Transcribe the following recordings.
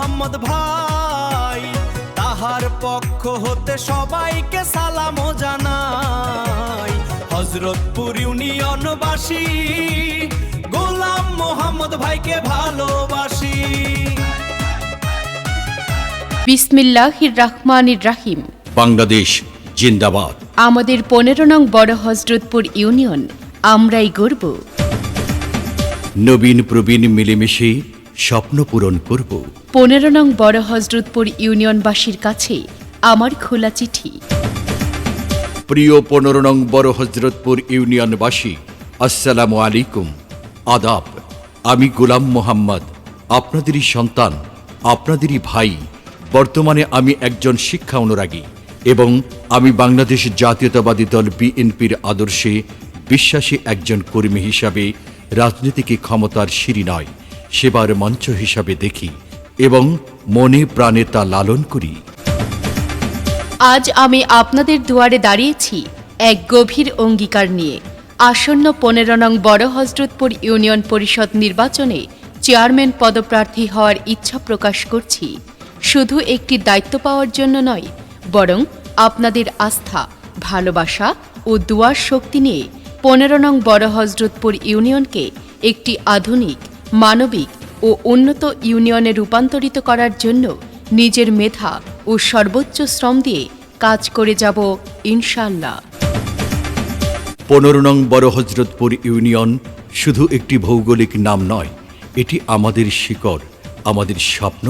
মোহাম্মদ ভাই, তাহার পক্ষ হতে সবাইকে সালাম জানাই। হযরতপুর ইউনিয়নবাসী গোলাম মোহাম্মদ ভাইকে ভালোবাসি। বিসমিল্লাহির রহমানির রহিম। বাংলাদেশ জিন্দাবাদ। আমাদের 15 নং বড় হযরতপুর ইউনিয়ন, আমরাই গর্ব। নবীন প্রবীণ মিলেমিশে স্বপ্ন পূরণ করব। 15 নং বড় হযরতপুর ইউনিয়নবাসীর কাছে আমার খোলা চিঠি। প্রিয় 15 নং বড় হযরতপুর ইউনিয়নবাসী, আসসালামু আলাইকুম, আদাব। আমি গোলাম মোহাম্মদ, আপনাদেরই সন্তান, আপনাদেরই ভাই। বর্তমানে আমি একজন শিক্ষা অনুরাগী এবং আমি বাংলাদেশ জাতীয়তাবাদী দল বিএনপির আদর্শে বিশ্বাসী একজন কর্মী হিসাবে রাজনীতিকে ক্ষমতার সিঁড়ি নয়, সেবার মঞ্চ হিসাবে দেখি এবং মনে প্রাণে তা লালন করি। আজ আমি আপনাদের দুয়ারে দাঁড়িয়েছি এক গভীর অঙ্গীকার নিয়ে। আসন্ন 15 নং বড় হযরতপুর ইউনিয়ন পরিষদ নির্বাচনে চেয়ারম্যান পদপ্রার্থী হওয়ার ইচ্ছা প্রকাশ করছি। শুধু একটি দায়িত্ব পাওয়ার জন্য নয়, বরং আপনাদের আস্থা, ভালোবাসা ও দুয়ার শক্তি নিয়ে 15 নং বড় হযরতপুর ইউনিয়নকে একটি আধুনিক, মানবিক ও উন্নত ইউনিয়নে রূপান্তরিত করার জন্য নিজের মেধা ও সর্বোচ্চ শ্রম দিয়ে কাজ করে যাব ইনশাআল্লাহ। 15 নং বড় হযরতপুর ইউনিয়ন শুধু একটি ভৌগোলিক নাম নয়, এটি আমাদের শিকড়, আমাদের স্বপ্ন,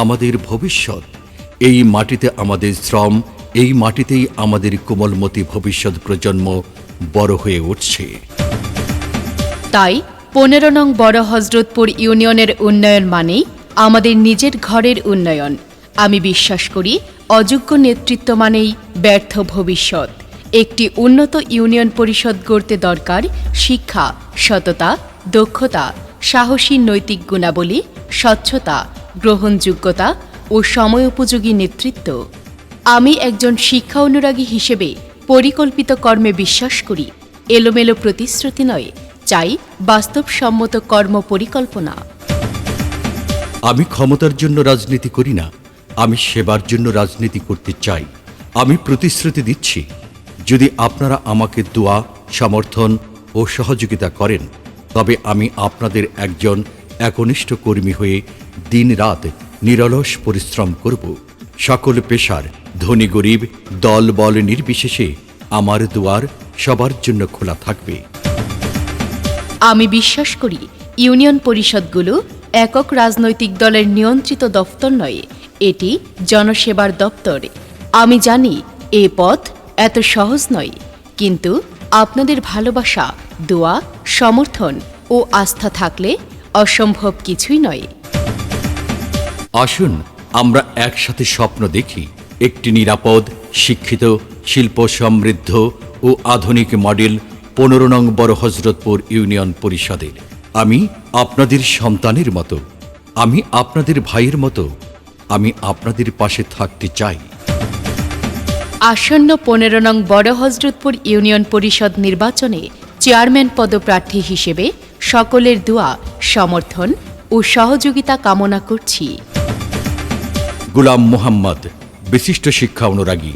আমাদের ভবিষ্যৎ। এই মাটিতে আমাদের শ্রম, এই মাটিতেই আমাদের কোমলমতি ভবিষ্যৎ প্রজন্ম বড় হয়ে উঠছে। তাই 15 নং বড় হযরতপুর ইউনিয়নের উন্নয়ন মানেই আমাদের নিজের ঘরের উন্নয়ন। আমি বিশ্বাস করি অযোগ্য নেতৃত্ব মানেই ব্যর্থ ভবিষ্যৎ। একটি উন্নত ইউনিয়ন পরিষদ গড়তে দরকার শিক্ষা, সততা, দক্ষতা, সাহসী নৈতিক গুণাবলী, স্বচ্ছতা, গ্রহণযোগ্যতা ও সময়োপযোগী নেতৃত্ব। আমি একজন শিক্ষা অনুরাগী হিসেবে পরিকল্পিত কর্মে বিশ্বাস করি। এলোমেলো প্রতিশ্রুতি নয়, চাই বাস্তবসম্মত কর্ম পরিকল্পনা। আমি ক্ষমতার জন্য রাজনীতি করি না, আমি সেবার জন্য রাজনীতি করতে চাই। আমি প্রতিশ্রুতি দিচ্ছি, যদি আপনারা আমাকে দোয়া, সমর্থন ও সহযোগিতা করেন, তবে আমি আপনাদের একজন একনিষ্ঠ কর্মী হয়ে দিনরাত নিরলস পরিশ্রম করব। সকল পেশার, ধনী গরিব, দল বল নির্বিশেষে আমার দুয়ার সবার জন্য খোলা থাকবে। আমি বিশ্বাস করি ইউনিয়ন পরিষদগুলো একক রাজনৈতিক দলের নিয়ন্ত্রিত দফতর নয়, এটি জনসেবার দপ্তর। আমি জানি এ পথ এত সহজ নয়, কিন্তু আপনাদের ভালোবাসা, দোয়া, সমর্থন ও আস্থা থাকলে অসম্ভব কিছুই নয়। আসুন আমরা একসাথে স্বপ্ন দেখি একটি নিরাপদ, শিক্ষিত, শিল্প সমৃদ্ধ ও আধুনিক মডেল 15 নং বড় হযরতপুর ইউনিয়ন পরিষদের। আমি আপনাদের সন্তানের মতো, আমি আপনাদের ভাইয়ের মতো, আমি আপনাদের পাশে থাকতে চাই। আসন্ন 15 নং বড় হযরতপুর ইউনিয়ন পরিষদ নির্বাচনে চেয়ারম্যান পদপ্রার্থী হিসেবে সকলের দোয়া, সমর্থন ও সহযোগিতা কামনা করছি। গোলাম মোহাম্মদ, বিশিষ্ট শিক্ষা অনুরাগী।